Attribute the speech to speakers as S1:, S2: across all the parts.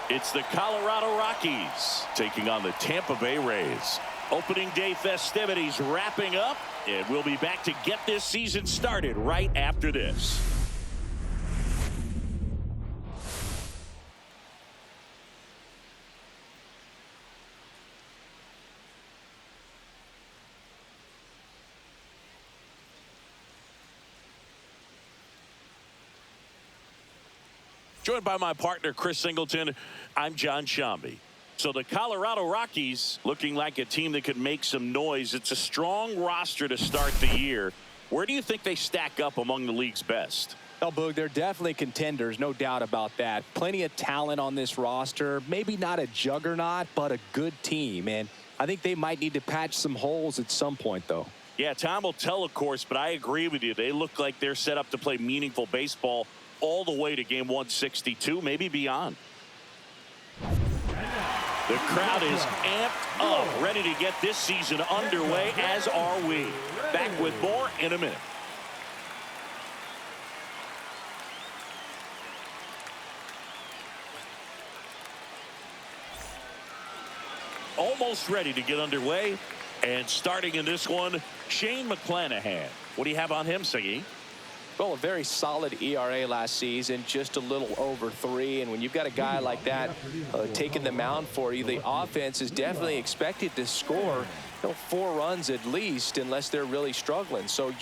S1: It's the Colorado Rockies taking on the Tampa Bay Rays. Opening day festivities wrapping up, and we'll be back to get this season started right after this. Joined by my partner, Chris Singleton, I'm John Shambi. So the Colorado Rockies looking like a team that could make some noise. It's a strong roster to start the year. Where do you think they stack up among the league's best?
S2: Well, Boog, they're definitely contenders, no doubt about that. Plenty of talent on this roster. Maybe not a juggernaut, but a good team. And I think they might need to patch some holes at some point, though.
S1: Yeah, time will tell, of course, but I agree with you. They look like they're set up to play meaningful baseball all the way to game 162, maybe beyond. The crowd is amped up, ready to get this season underway, as are we. Back with more in a minute. Almost ready to get underway. And starting in this one, Shane McClanahan. What do you have on him, Siggy?
S2: Well, a very solid ERA last season, just a little over 3. And when you've got a guy like that taking the mound for you, the offense is definitely expected to score 4 runs at least, unless they're really struggling. So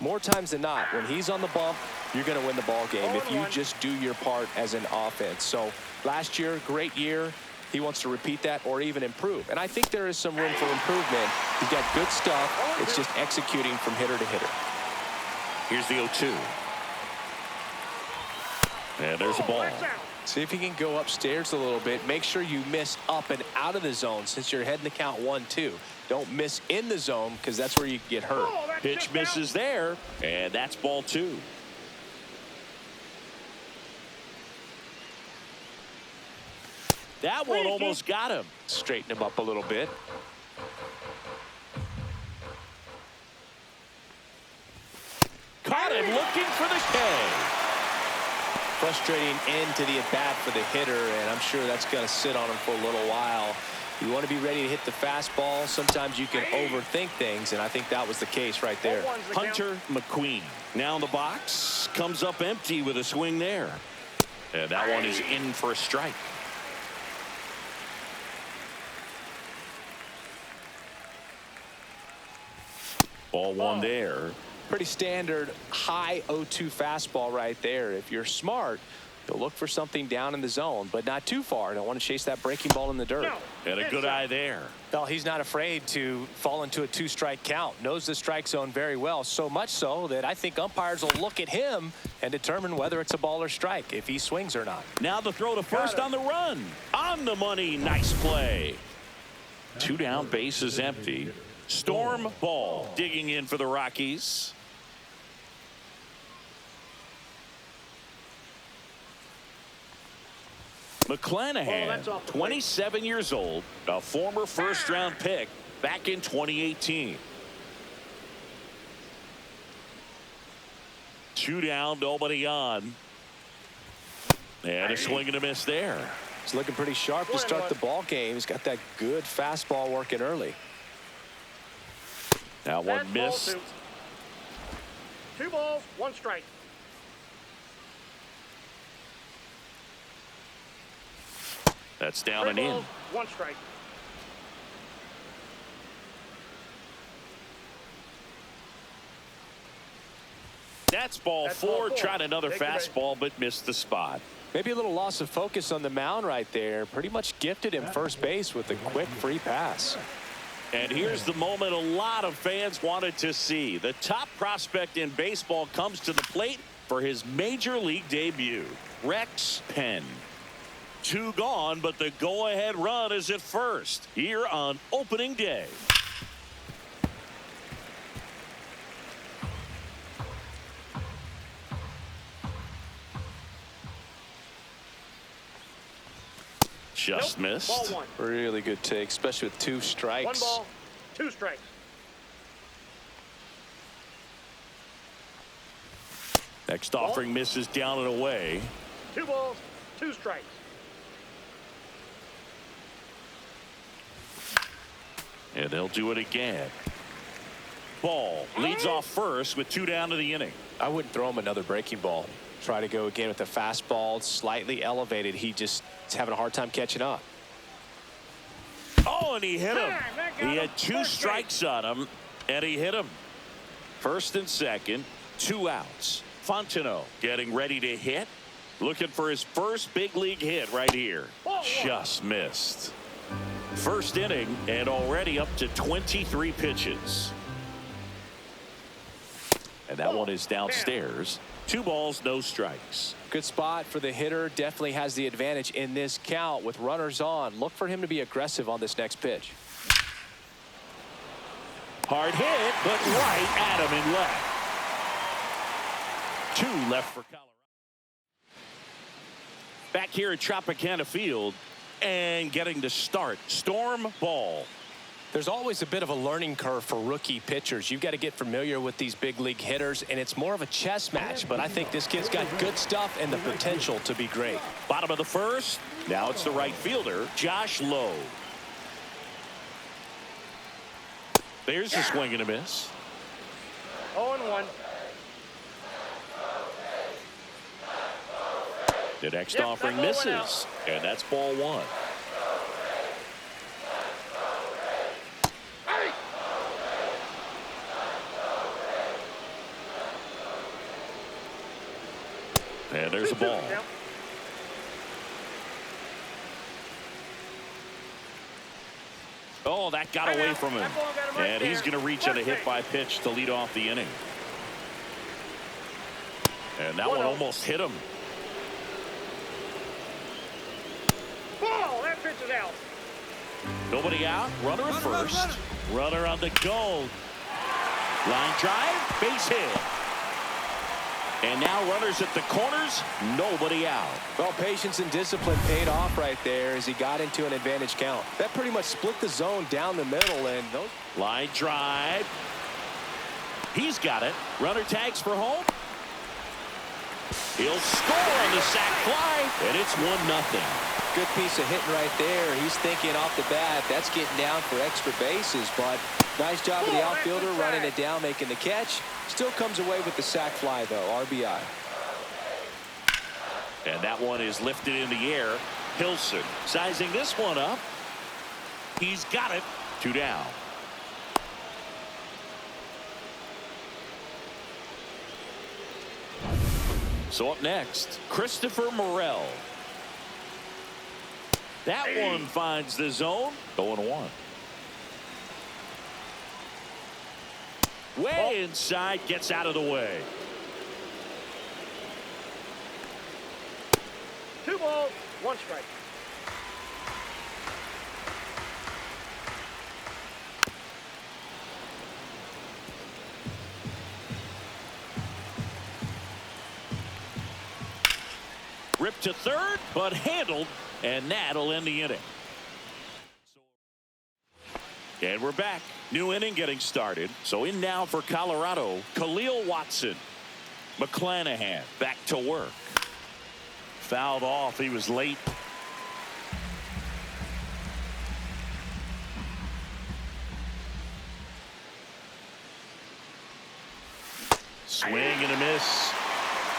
S2: more times than not, when he's on the bump, you're going to win the ball game if you just do your part as an offense. So last year, great year. He wants to repeat that or even improve. And I think there is some room for improvement. He's got good stuff. It's just executing from hitter to hitter.
S1: Here's the 0-2. And there's a ball.
S2: See if you can go upstairs a little bit. Make sure you miss up and out of the zone since you're heading to count 1-2. Don't miss in the zone because that's where you get hurt.
S1: Pitch misses there, and that's ball 2. That one almost got him.
S2: Straighten him up a little bit.
S1: Caught him looking for the K.
S2: Frustrating end to the at-bat for the hitter, and I'm sure that's going to sit on him for a little while. You want to be ready to hit the fastball. Sometimes you can overthink things, and I think that was the case right there.
S1: Hunter McQueen now in the box. Comes up empty with a swing there. And that one is in for a strike. Ball 1 there.
S2: Pretty standard high 0-2 fastball right there. If you're smart, you'll look for something down in the zone, but not too far. Don't want to chase that breaking ball in the dirt.
S1: And a good eye there.
S2: Well, he's not afraid to fall into a 2-strike count. Knows the strike zone very well, so much so that I think umpires will look at him and determine whether it's a ball or strike, if he swings or not.
S1: Now the throw to first on the run. On the money. Nice play. 2 down, base is empty. Storm Ball digging in for the Rockies. McClanahan, 27 years old, a former first-round pick back in 2018. 2 down, nobody on. And a swing and a miss there.
S2: He's looking pretty sharp to start the ball game. He's got that good fastball working early.
S1: Now one missed.
S3: 2 balls, 1 strike.
S1: That's down and in.
S3: 1 strike.
S1: That's ball 4. Tried another fastball, but missed the spot.
S2: Maybe a little loss of focus on the mound right there. Pretty much gifted him first base with a quick free pass.
S1: And here's the moment a lot of fans wanted to see. The top prospect in baseball comes to the plate for his major league debut. Rex Penn. 2 gone, but the go-ahead run is at first here on opening day. Just missed.
S3: Ball 1.
S2: Really good take, especially with 2 strikes.
S3: 1 ball, 2 strikes.
S1: Next offering misses down and away.
S3: 2 balls, 2 strikes.
S1: And they'll do it again. Ball leads off first with 2 down to the inning.
S2: I wouldn't throw him another breaking ball. Try to go again with the fastball, slightly elevated. He just is having a hard time catching up.
S1: Oh, and he hit him. He had 2 strikes on him, and he hit him. First and second, 2 outs. Fontenot getting ready to hit. Looking for his first big league hit right here. Just missed. First inning, and already up to 23 pitches. And that one is downstairs. 2 balls, no strikes.
S2: Good spot for the hitter. Definitely has the advantage in this count with runners on. Look for him to be aggressive on this next pitch.
S1: Hard hit, but right at him and left. 2 left for Colorado. Back here at Tropicana Field and getting the start. Storm Ball.
S2: There's always a bit of a learning curve for rookie pitchers. You've got to get familiar with these big league hitters, and it's more of a chess match. But I think this kid's got good stuff and the potential to be great.
S1: Bottom of the first. Now it's the right fielder, Josh Lowe. There's a swing and a miss.
S3: 0-1.
S1: The next offering misses, and that's ball 1. And there's a ball. Oh, that got away from him. And he's going to reach on a hit by pitch to lead off the inning. And that one almost hit him.
S3: Ball, that pitch is out.
S1: Nobody out. Runner at first. Runner on the go. Line drive. Base hit. And now runners at the corners. Nobody out.
S2: Well, patience and discipline paid off right there as he got into an advantage count. That pretty much split the zone down the middle. And those...
S1: Line drive. He's got it. Runner tags for home. He'll score on the sac fly. And it's 1-0.
S2: Good piece of hitting right there. He's thinking off the bat, that's getting down for extra bases, but nice job of the outfielder running it down, making the catch. Still comes away with the sac fly, though, RBI.
S1: And that one is lifted in the air. Hilson sizing this one up. He's got it. 2 down. So up next, Christopher Morel. That one finds the zone. 0-1. Way inside, gets out of the way.
S3: 2 balls, 1 strike.
S1: Ripped to third, but handled, and that'll end the inning. And we're back. New inning getting started. So in now for Colorado, Khalil Watson. McClanahan back to work. Fouled off. He was late. Swing and a miss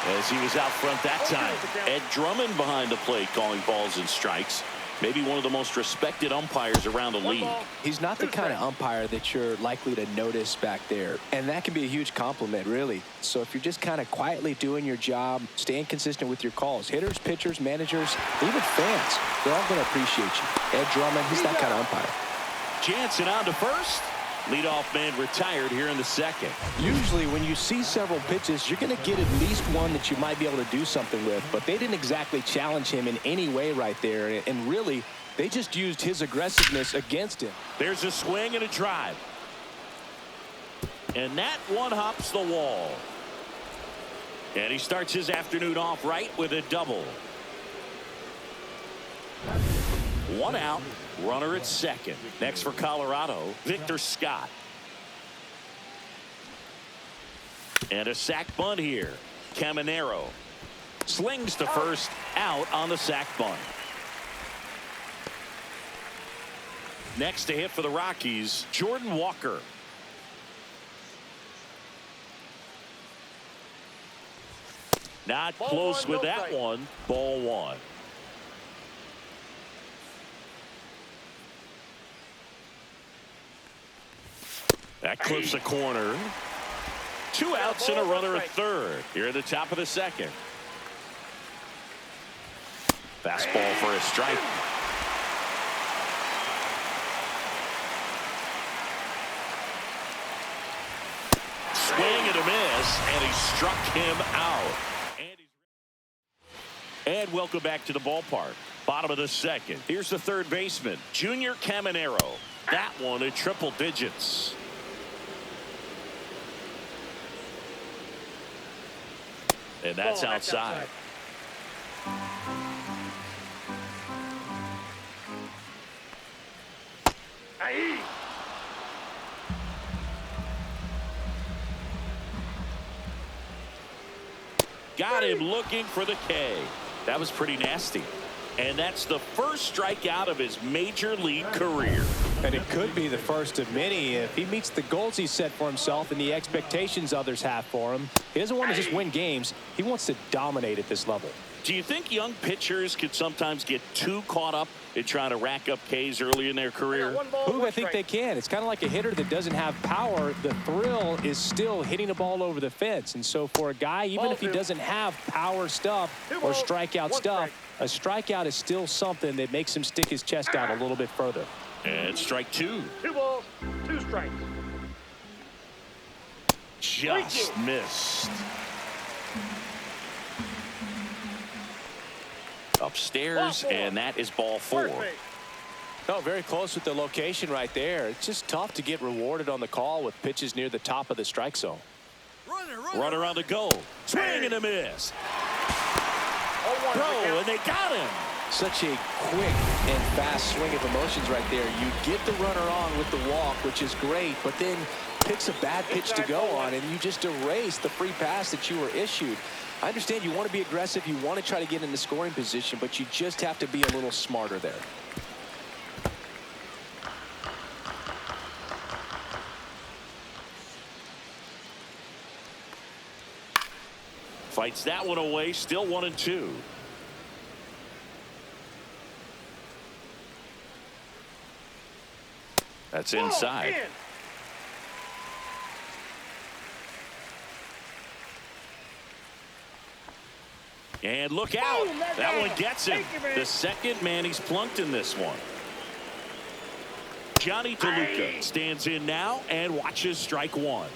S1: as he was out front that time. Ed Drummond behind the plate calling balls and strikes. Maybe one of the most respected umpires around the league.
S2: He's not the kind of umpire that you're likely to notice back there. And that can be a huge compliment, really. So if you're just kind of quietly doing your job, staying consistent with your calls, hitters, pitchers, managers, even fans, they're all going to appreciate you. Ed Drummond, he's that kind of umpire.
S1: Jansen on to first. Leadoff man retired here in the second.
S2: Usually when you see several pitches, you're going to get at least one that you might be able to do something with. But they didn't exactly challenge him in any way right there. And really, they just used his aggressiveness against him.
S1: There's a swing and a drive. And that one hops the wall. And he starts his afternoon off right with a double. 1 out. Runner at second. Next for Colorado, Victor Scott. And a sac bunt here. Caminero slings to first, out on the sac bunt. Next to hit for the Rockies, Jordan Walker. Not
S3: Ball
S1: close
S3: one,
S1: with
S3: no
S1: that
S3: strike.
S1: one. Ball one. That clips a corner. 2 outs and a
S3: ball, one
S1: runner at
S3: strike.
S1: third. Here at the top of the second. Fastball for a strike. Swing and a miss, and he struck him out. And welcome back to the ballpark. Bottom of the second. Here's the third baseman, Junior Caminero. That one at triple digits. And that's outside.
S3: Aye.
S1: Got him looking for the K. That was pretty nasty. And that's the first strikeout of his major league career.
S2: And it could be the first of many if he meets the goals he set for himself and the expectations others have for him. He doesn't want to just win games. He wants to dominate at this level.
S1: Do you think young pitchers could sometimes get too caught up in trying to rack up Ks early in their career?
S3: One ball,
S2: Who
S3: one
S2: I think
S3: strike.
S2: they can. It's kind of like a hitter that doesn't have power. The thrill is still hitting the ball over the fence. And so for a guy, even
S3: Ball
S2: if he
S3: two.
S2: doesn't have power stuff
S3: Two
S2: or
S3: balls,
S2: strikeout
S3: one
S2: stuff, a strikeout is still something that makes him stick his chest out a little bit further.
S1: And strike two.
S3: 2 balls, 2 strikes.
S1: Just missed. Upstairs,
S3: Ball four.
S1: and that is ball 4.
S3: First base.
S2: No, very close with the location right there. It's just tough to get rewarded on the call with pitches near the top of the strike zone.
S1: Runner on the go. Swing and a miss.
S3: 0-1
S1: Throw, and they got him.
S2: Such a quick and fast swing of emotions right there. You get the runner on with the walk, which is great, but then picks a bad pitch to go on, and you just erase the free pass that you were issued. I understand you want to be aggressive, you want to try to get in the scoring position, but you just have to be a little smarter there.
S1: Fights that one away, still 1-2. That's inside.
S3: In.
S1: And look out.
S3: Boom, that's
S1: That
S3: out.
S1: one gets him.
S3: Thank you, man.
S1: The second man he's plunked in this one. Johnny DeLuca
S3: Aye.
S1: stands in now and watches strike one.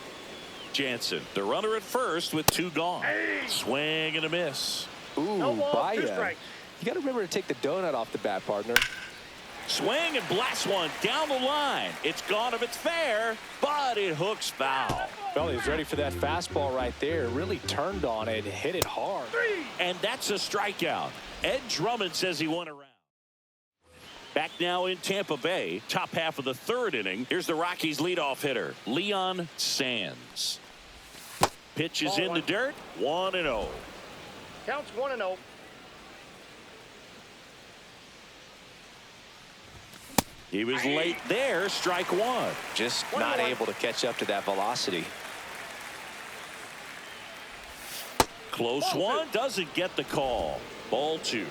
S1: Jansen, the runner at first with 2 gone.
S3: Aye.
S1: Swing and a miss.
S2: Ooh,
S3: No balls, 2
S2: Baya.
S3: strikes.
S2: You got to remember to take the donut off the bat, partner.
S1: Swing and blast one down the line. It's gone if it's fair, but it hooks foul.
S2: Well, he was ready for that fastball right there. Really turned on it, hit it hard.
S3: 3.
S1: And that's a strikeout. Ed Drummond says he won a round. Back now in Tampa Bay, top half of the third inning. Here's the Rockies leadoff hitter, Leon Sands. Pitch is
S3: Ball
S1: in the
S3: one.
S1: dirt, 1-0.
S3: Counts 1-0.
S1: He was late there, strike one.
S2: Just
S3: 1-1.
S2: not able to catch up to that velocity.
S1: Close
S3: Ball
S1: one,
S3: two.
S1: doesn't get the call. Ball 2.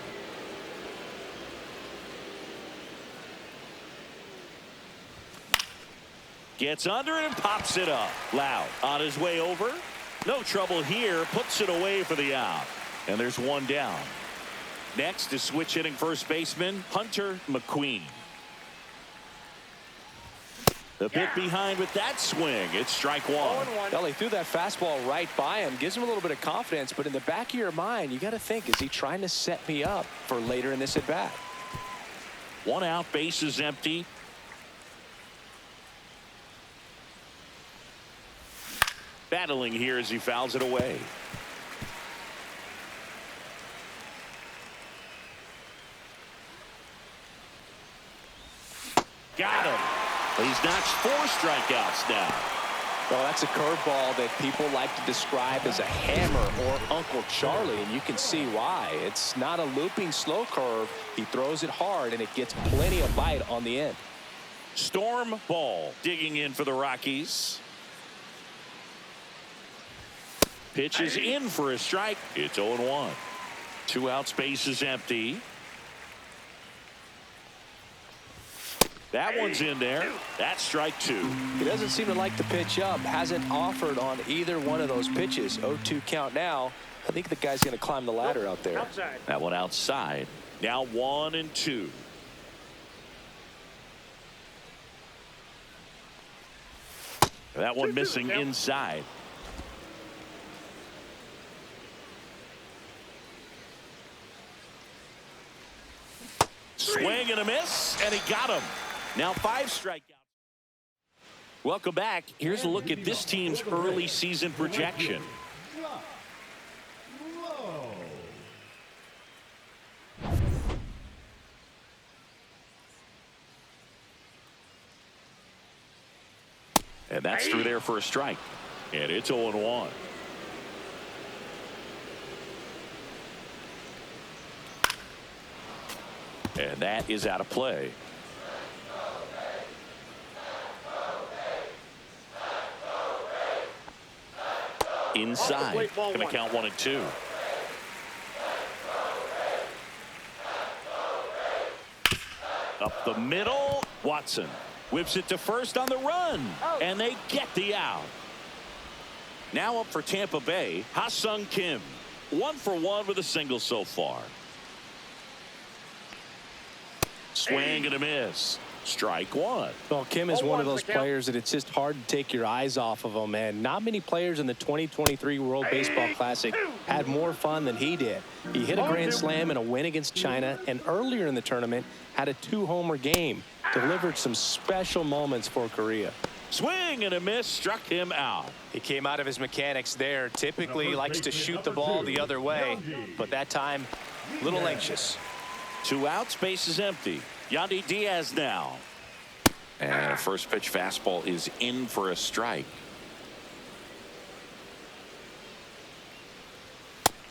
S1: Gets under it and pops it up. Loud on his way over. No trouble here. Puts it away for the out. And there's one down. Next is switch hitting first baseman Hunter McQueen. The bit behind with that swing. It's strike one.
S3: 0-1.
S2: Well, he threw that fastball right by him. Gives him a little bit of confidence, but in the back of your mind, you got to think, is he trying to set me up for later in this at bat?
S1: 1 out, base is empty. Battling here as he fouls it away. Got him. He's notched 4 strikeouts now.
S2: Well, that's a curveball that people like to describe as a hammer or Uncle Charlie, and you can see why. It's not a looping slow curve. He throws it hard, and it gets plenty of bite on the end.
S1: Storm Ball digging in for the Rockies. Pitch is in for a strike. It's 0-1. 2 outs, base is empty. That one's in there. That's strike 2.
S2: He doesn't seem to like the pitch up. Hasn't offered on either one of those pitches. 0-2 count now. I think the guy's going to climb the ladder out there.
S3: Outside.
S1: That one outside. Now 1-2. That one missing inside. Swing and a miss, and he got him. Now 5 strikeouts. Welcome back. Here's a look at this team's early season projection. And that's through there for a strike. And it's 0-1. And that is out of play. Inside. Going to count 1-2. Up the middle. Watson whips it to first on the run. And they get the out. Now up for Tampa Bay, Ha-Sung Kim. 1 for 1 with a single so far. Swing and a miss. Strike 1.
S2: Well, Kim is one of those players that it's just hard to take your eyes off of him, and not many players in the 2023 World Baseball Classic had more fun than he did. He hit a grand slam in a win against China, and earlier in the tournament had a 2-homer game. Delivered some special moments for Korea.
S1: Swing and a miss, struck him out.
S2: He came out of his mechanics there. Typically likes to shoot the ball the other way, but that time a little anxious.
S1: 2 outs, base is empty. Yandy Diaz now. And a first pitch fastball is in for a strike.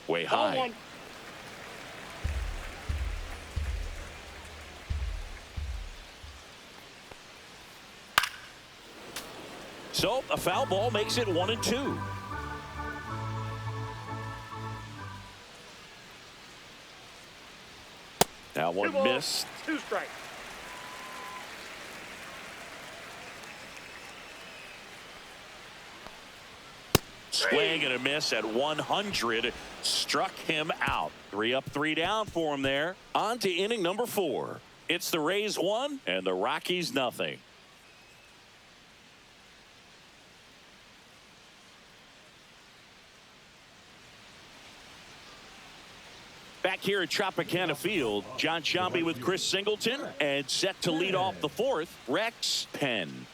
S1: Way high. So a foul ball makes it 1-2. That one missed.
S3: 2 strikes.
S1: Swing and a miss at 100. Struck him out. 3 up, 3 down for him there. On to inning number 4. It's the Rays 1 and the Rockies nothing. Back here at Tropicana Field, John Sciambi with Chris Singleton, and set to lead off the 4th, Rex Penn.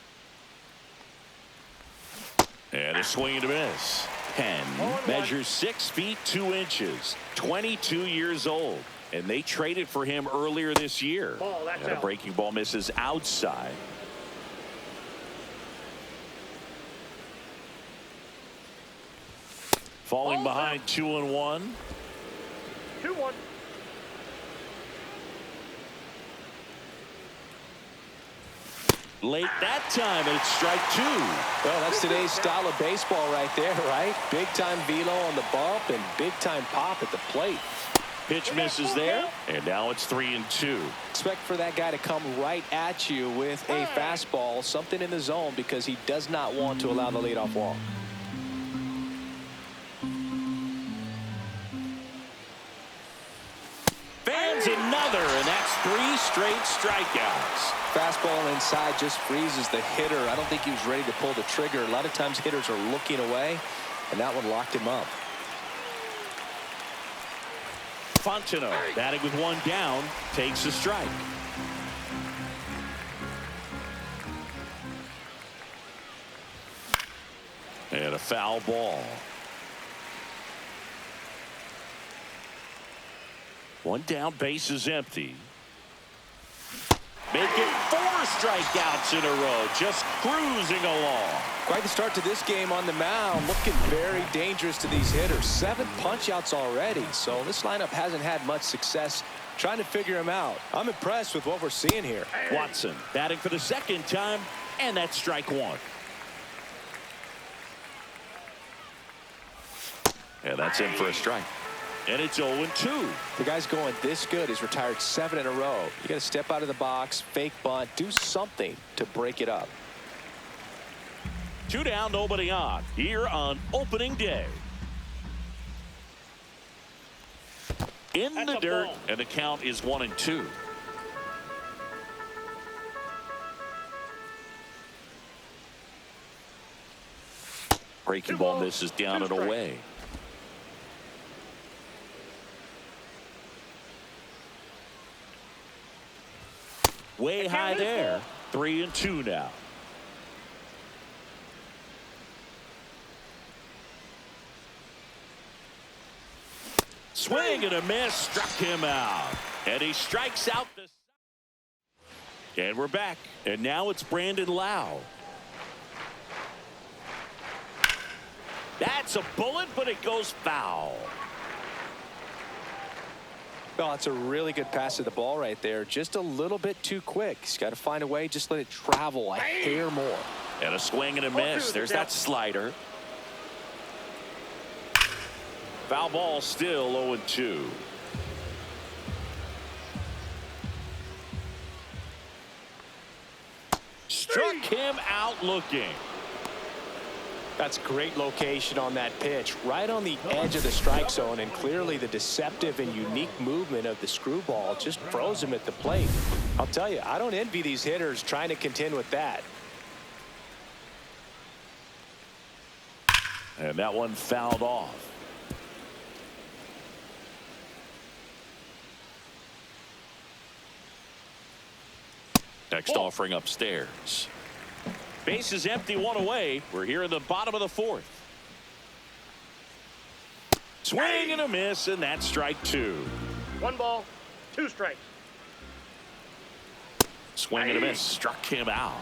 S1: And a swing and a miss. Penn measures 6 feet 2 inches, 22 years old, and they traded for him earlier this year. And a breaking ball misses outside. Falling behind 2-1.
S3: 2-1.
S1: Late that time, and it's strike 2.
S2: Well, that's today's style of baseball right there, right? Big time velo on the bump and big time pop at the plate.
S1: Pitch misses there, and now it's 3-2.
S2: Expect for that guy to come right at you with a fastball, something in the zone, because he does not want to allow the leadoff walk.
S1: Fans another, and that's 3 straight strikeouts.
S2: Fastball inside just freezes the hitter. I don't think he was ready to pull the trigger. A lot of times hitters are looking away, and that one locked him up.
S1: Fontenot batting with 1 down, takes a strike. And a foul ball. 1 down, base is empty. Make it 4 strikeouts in a row, just cruising along.
S2: Quite the start to this game on the mound, looking very dangerous to these hitters. 7 punch outs already, so this lineup hasn't had much success trying to figure him out. I'm impressed with what we're seeing here.
S1: Watson batting for the second time, and that's strike one. And that's in for a strike. And it's 0-2.
S2: The guy's going this good. He's retired 7 in a row. You got to step out of the box, fake bunt, do something to break it up.
S1: 2 down, nobody on here on opening day. In the dirt, and the count is 1-2. Breaking ball misses down and away. Way high there. 3-2 now. Swing and a miss, struck him out. And he strikes out the. And we're back. And now it's Brandon Lau. That's a bullet, but it goes foul.
S2: Well, it's a really good pass to the ball right there. Just a little bit too quick. He's got to find a way. Just let it travel a hair more.
S1: And a swing and a miss. There's that slider. Foul ball, still 0-2. Struck him out looking.
S2: That's great location on that pitch, right on the edge of the strike zone, and clearly the deceptive and unique movement of the screwball just froze him at the plate. I'll tell you, I don't envy these hitters trying to contend with that.
S1: And that one fouled off. Next offering upstairs. Base is empty, 1 away. We're here in the bottom of the 4th. Swing and a miss, and that's strike 2.
S3: 1 ball, 2 strikes.
S1: Swing and a miss, struck him out.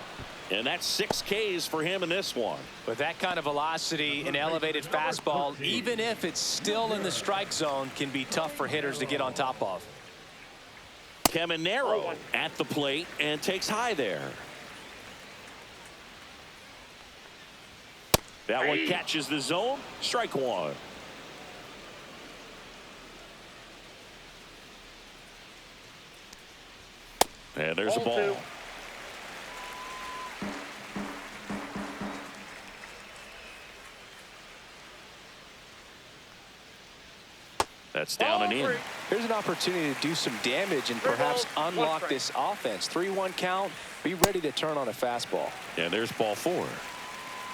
S1: And that's 6 Ks for him in this one.
S2: With that kind of velocity, an elevated fastball, even if it's still in the strike zone, can be tough for hitters to get on top of.
S1: Caminero at the plate and takes high there. That one catches the zone. Strike 1. And there's a ball. That's down and in.
S2: Here's an opportunity to do some damage and perhaps unlock this offense. 3-1 count. Be ready to turn on a fastball.
S1: And there's ball 4.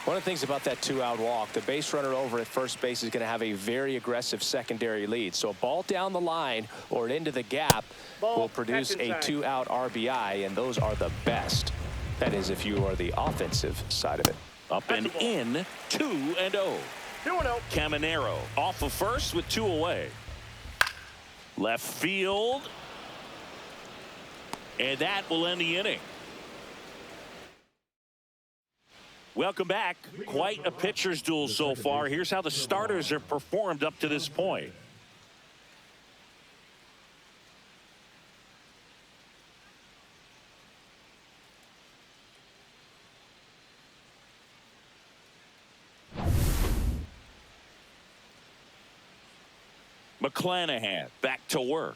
S2: One of the things about that 2-out walk, the base runner over at first base is going to have a very aggressive secondary lead. So a ball down the line or into the gap will produce a 2-out RBI, and those are the best. That is, if you are the offensive side of it.
S1: Up and in, 2-0.
S3: 2-0.
S1: Caminero off of first with 2 away. Left field. And that will end the inning. Welcome back. Quite a pitcher's duel so far. Here's how the starters have performed up to this point. McClanahan back to work.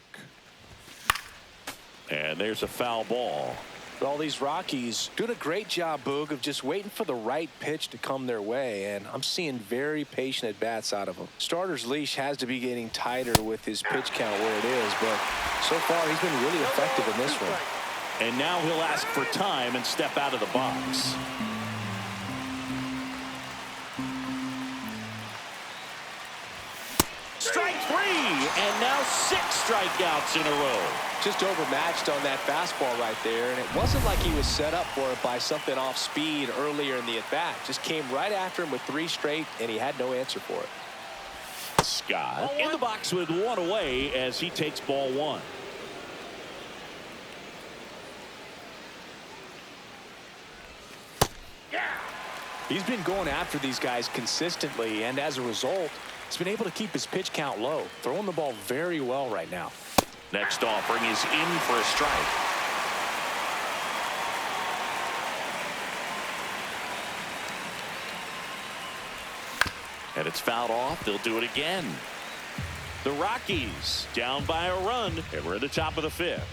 S1: And there's a foul ball.
S2: All these Rockies doing a great job, Boog, of just waiting for the right pitch to come their way, and I'm seeing very patient at-bats out of them. Starter's leash has to be getting tighter with his pitch count where it is, but so far he's been really effective in this one.
S1: And now he'll ask for time and step out of the box. Strike 3, and now 6 strikeouts in a row.
S2: Just overmatched on that fastball right there, and it wasn't like he was set up for it by something off speed earlier in the at-bat. Just came right after him with 3 straight, and he had no answer for it.
S1: Scott in the box with 1 away as he takes ball 1.
S2: He's been going after these guys consistently, and as a result, he's been able to keep his pitch count low, throwing the ball very well right now.
S1: Next offering is in for a strike. And it's fouled off. They'll do it again. The Rockies down by a run, and we're at the top of the fifth.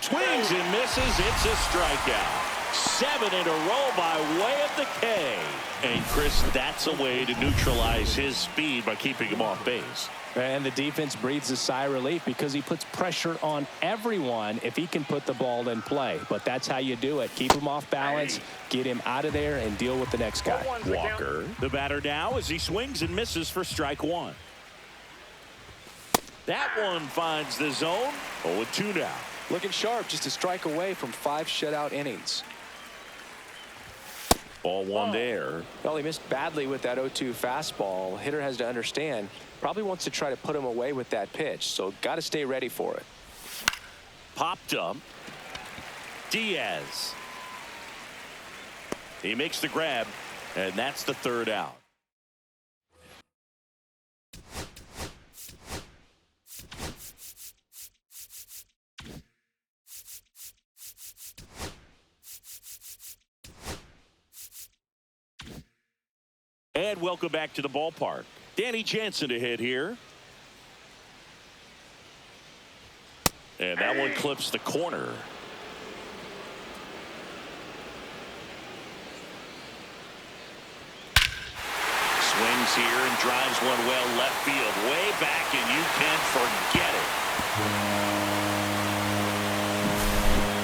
S1: Swings and misses. It's a strikeout. 7 in a row by way of the K. And Chris, that's a way to neutralize his speed by keeping him off base.
S2: And the defense breathes a sigh of relief because he puts pressure on everyone if he can put the ball in play. But that's how you do it. Keep him off balance, get him out of there, and deal with the next guy.
S1: Walker, the batter now, as he swings and misses for strike one. That one finds the zone. 0-2 now.
S2: Looking sharp, just a strike away from 5 shutout innings.
S1: Ball one there.
S2: Well, he missed badly with that 0-2 fastball. Hitter has to understand, probably wants to try to put him away with that pitch, so got to stay ready for it.
S1: Popped up. Diaz. He makes the grab, and that's the third out. And welcome back to the ballpark. Danny Jansen to hit here. And that one clips the corner. Swings here and drives one well left field. Way back, and you can forget it.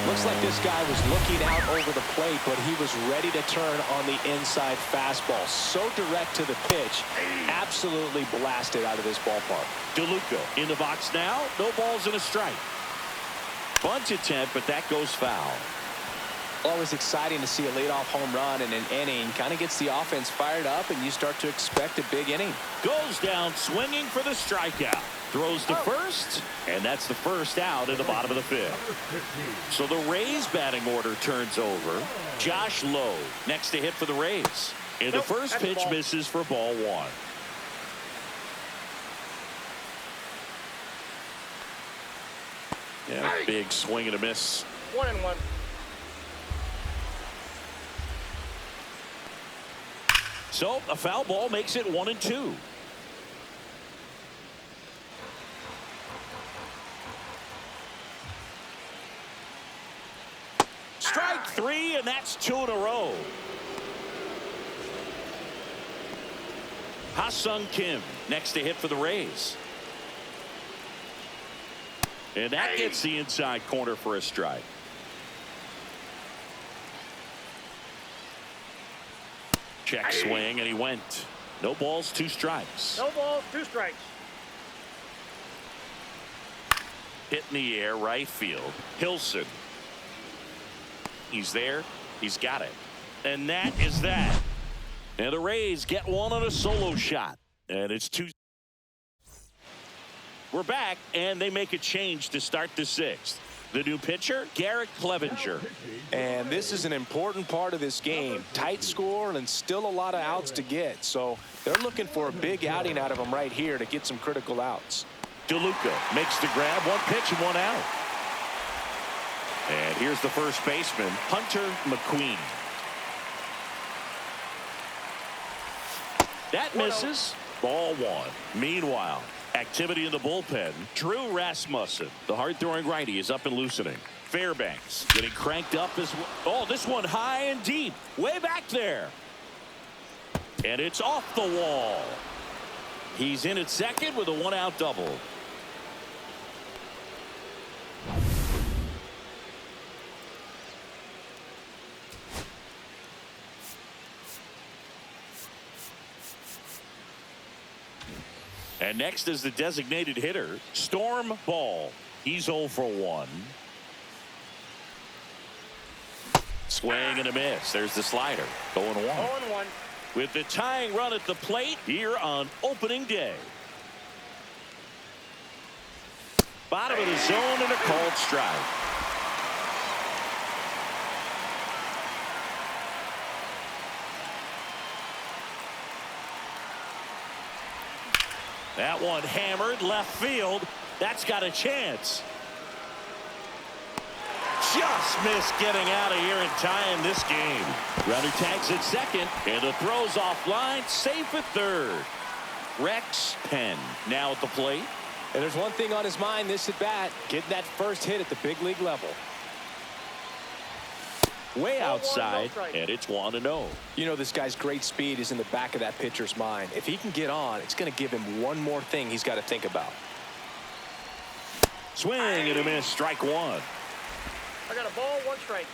S2: Looks like this guy was looking out over the plate, but he was ready to turn on the inside fastball. So direct to the pitch. Absolutely blasted out of this ballpark.
S1: DeLuca in the box now. No balls and a strike. Bunt attempt, but that goes foul.
S2: Always exciting to see a leadoff home run in an inning. Kind of gets the offense fired up, and you start to expect a big inning.
S1: Goes down swinging for the strikeout. Throws to first, and that's the first out in the bottom of the fifth. So the Rays batting order turns over. Josh Lowe next to hit for the Rays. And the first pitch misses for ball one. Yeah, big swing and a miss.
S3: 1-1.
S1: So a foul ball makes it 1-2. Strike three, and that's 2 in a row. Ha-Sung Kim next to hit for the Rays. And that gets the inside corner for a strike. Check swing, and he went. No balls, 2 strikes.
S3: No balls, 2 strikes.
S1: Hit in the air, right field. Hilson. He's there. He's got it. And that is that. And the Rays get one on a solo shot. And it's 2. We're back, and they make a change to start the 6th. The new pitcher, Garrett Clevenger.
S2: And this is an important part of this game. Tight score and still a lot of outs to get. So they're looking for a big outing out of them right here to get some critical outs.
S1: DeLuca makes the grab. 1 pitch and 1 out. And here's the first baseman, Hunter McQueen. That misses. Ball 1. Meanwhile, activity in the bullpen. Drew Rasmussen, the hard-throwing righty, is up and loosening. Fairbanks getting cranked up as well. Oh, this one high and deep. Way back there. And it's off the wall. He's in at second with a 1-out double. And next is the designated hitter, Storm Ball. He's 0 for 1. Swing and a miss. There's the slider. 0-1.
S3: 0-1.
S1: With the tying run at the plate here on opening day. Bottom of the zone and a called strike. That one hammered left field. That's got a chance. Just missed getting out of here and tying this game. Runner tags at second, and the throw's offline, safe at third. Rex Penn now at the plate.
S2: And there's one thing on his mind this at bat, getting that first hit at the big league level.
S1: Way outside, and it's 1-0.
S2: You know, this guy's great speed is in the back of that pitcher's mind. If he can get on, it's going to give him one more thing he's got to think about.
S1: Swing and a miss, strike one.
S3: I got a ball, 1 strike.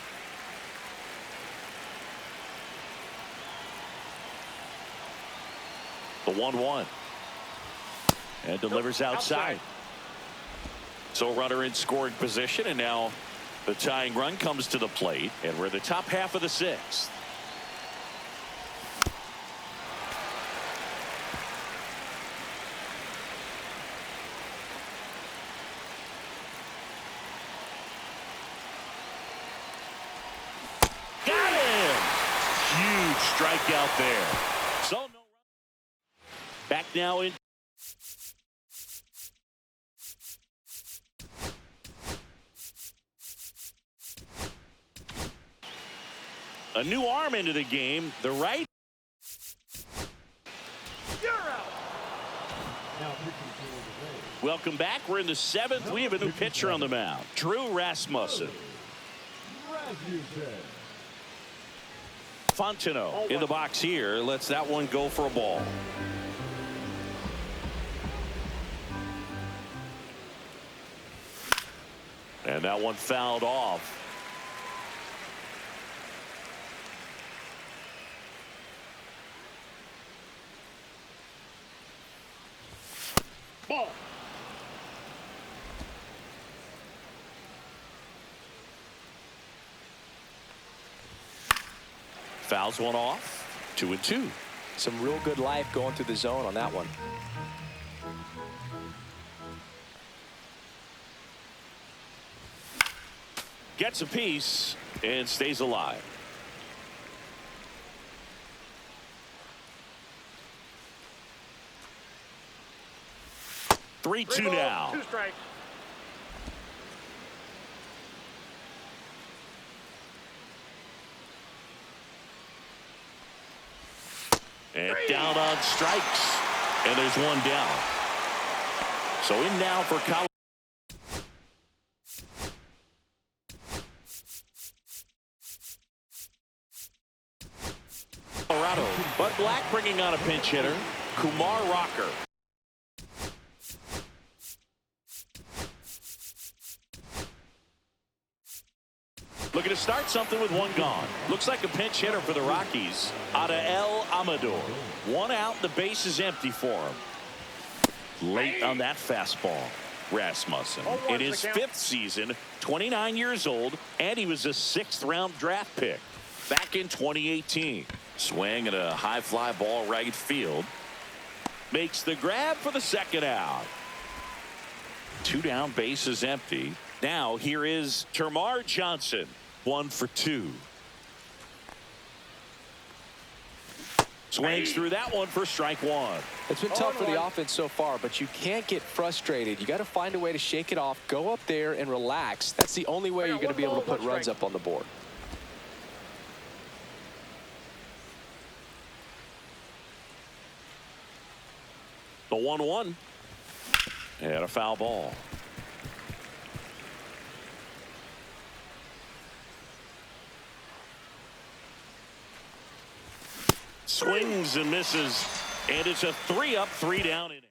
S1: The 1-1. And delivers outside. So runner in scoring position, and now the tying run comes to the plate, and we're the top half of the 6th. Got him! Huge strikeout there. So no run. Back now in. A new arm into the game, the right.
S3: You're out.
S1: Welcome back. We're in the 7th. We have a new pitcher on the mound, Drew Rasmussen. Fontenot in the box here. Lets that one go for a ball. And that one fouled off.
S3: Ball.
S1: Fouls one off. 2-2.
S2: Some real good life going through the zone on that one.
S1: Gets a piece and stays alive. Three, 2 now.
S3: 2 strikes.
S1: And down on strikes. And there's one down. So in now for Colorado. Bud Black bringing on a pinch hitter, Kumar Rocker. Looking to start something with one gone. Looks like a pinch hitter for the Rockies. Out of El Amador. 1 out. The base is empty for him. Late on that fastball. Rasmussen in his 5th season, 29 years old, and he was a 6th-round draft pick back in 2018. Swing at a high fly ball right field. Makes the grab for the 2nd out. 2 down, base is empty. Now here is Termarr Johnson. 1 for 2. Swings through that one for strike one.
S2: It's been tough for the offense so far, but you can't get frustrated. You got to find a way to shake it off, go up there and relax. That's the only way you're going to be able to put runs up on the board.
S1: The 1-1 and a foul ball. Swings and misses, and it's a 3-up, 3-down inning.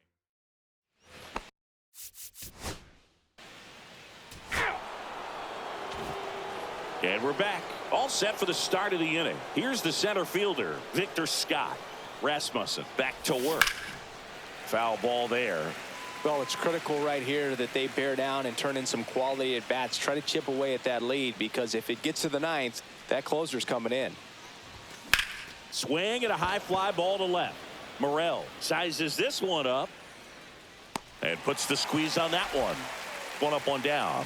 S1: And we're back, all set for the start of the inning. Here's the center fielder, Victor Scott. Rasmussen back to work. Foul ball there.
S2: Well, it's critical right here that they bear down and turn in some quality at bats. Try to chip away at that lead, because if it gets to the 9th, that closer's coming in.
S1: Swing and a high fly ball to left. Morel sizes this one up and puts the squeeze on that one. 1 up, 1 down.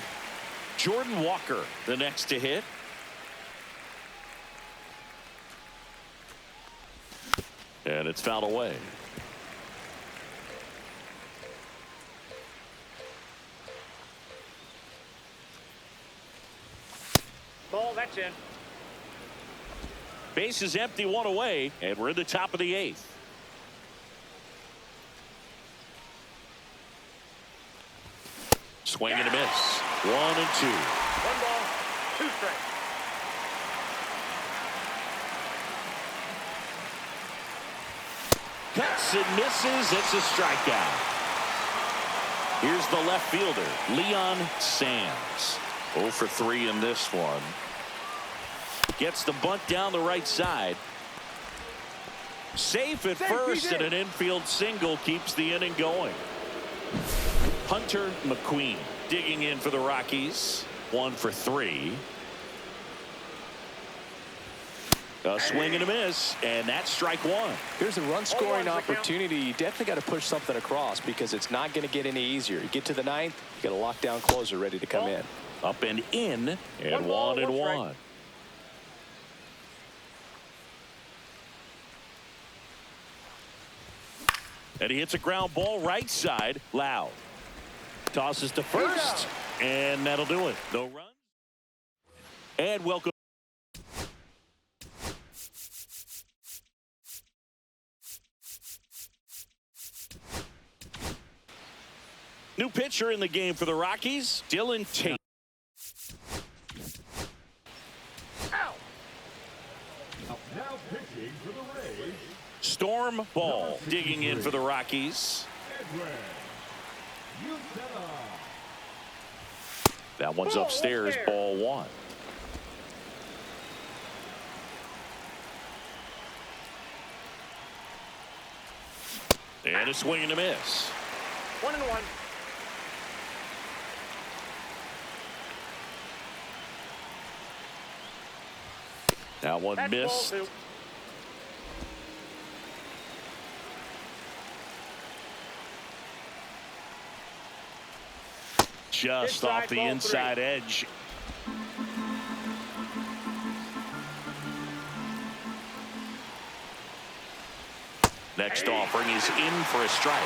S1: Jordan Walker the next to hit. And it's fouled away.
S3: Ball, that's in.
S1: Base is empty, one away, and we're in the top of the 8th. Swing and a miss. 1 and 2.
S3: 1 ball, 2 strikes.
S1: Cuts and misses. It's a strikeout. Here's the left fielder, Leon Sands. 0 for 3 in this one. Gets the bunt down the right side. Safe at first, and an infield single keeps the inning going. Hunter McQueen digging in for the Rockies. 1 for 3. A swing and a miss, and that's strike 1.
S2: Here's a run scoring opportunity. You definitely got to push something across because it's not going to get any easier. You get to the 9th, you got a lockdown closer ready to come in.
S1: Up and in, and 1 and 1. And he hits a ground ball right side. Loud tosses to first, and that'll do it. No runs. And welcome. New pitcher in the game for the Rockies, Dylan Tate.
S4: Now pitching for the Rays,
S1: Storm Ball digging in for the Rockies. That one's upstairs, ball 1. And a swing and a miss.
S3: 1 and 1.
S1: That one
S3: That's
S1: missed.
S3: ball 2.
S1: Just off the inside edge. Next offering is in for a strike.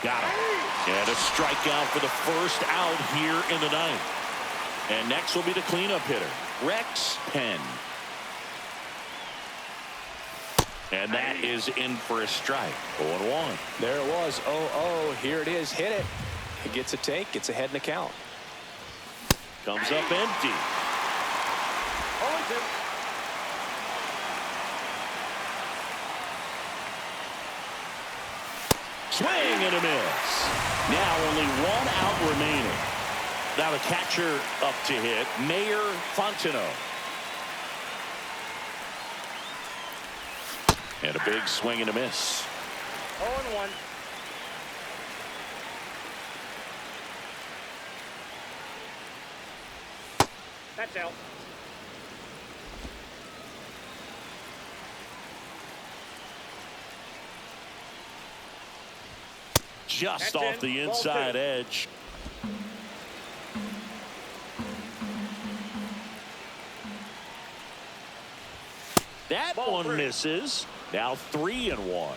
S1: Got him. And a strikeout for the first out here in the 9th. And next will be the cleanup hitter, Rex Penn. And that is in for a strike. 0-1.
S2: There it was. 0-0. Here it is. Hit it. It gets a take. Gets ahead in the count.
S1: Comes up empty.
S3: 0-2.
S1: Swing and a miss. Now only 1 out remaining. Now the catcher up to hit, Mayor Fontenot. And a big swing and a miss.
S3: 0-1. That's out.
S1: Just
S3: That's
S1: off
S3: in.
S1: the
S3: Ball
S1: inside
S3: 2.
S1: edge. That
S3: Ball
S1: one
S3: 3.
S1: misses. Now 3-1.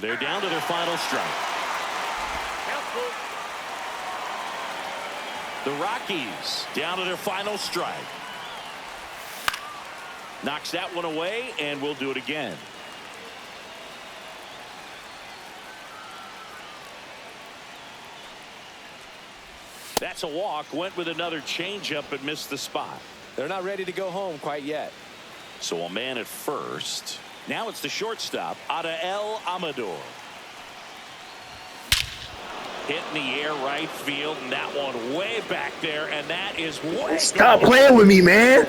S1: They're down to their final strike.
S3: Count 2.
S1: The Rockies down to their final strike. Knocks that one away, and we'll do it again. That's a walk. Went with another changeup but missed the spot.
S2: They're not ready to go home quite yet.
S1: So a man at first. Now it's the shortstop, Adael Amador. Hit in the air right field, and that one way back there, and that is way.
S5: Stop playing with me, man.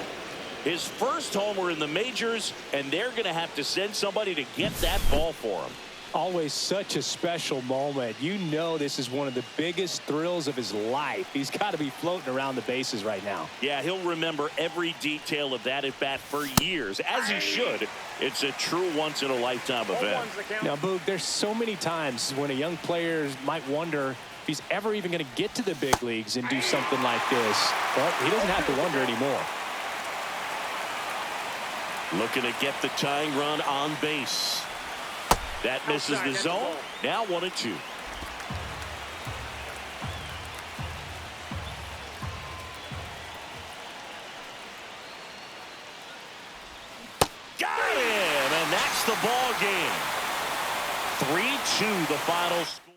S1: His first homer in the majors, and they're going to have to send somebody to get that ball for him.
S2: Always such a special moment. You know this is one of the biggest thrills of his life. He's got to be floating around the bases right now.
S1: Yeah, he'll remember every detail of that at bat for years, as he should. It's a true once-in-a-lifetime event.
S2: Now, Boog, there's so many times when a young player might wonder if he's ever even going to get to the big leagues and do something like this. But he doesn't have to wonder anymore.
S1: Looking to get the tying run on base. That misses
S3: Outside,
S1: the
S3: that's a
S1: zone.
S3: ball.
S1: Now 1-2. Got him, and that's the ball game. 3-2 the final score.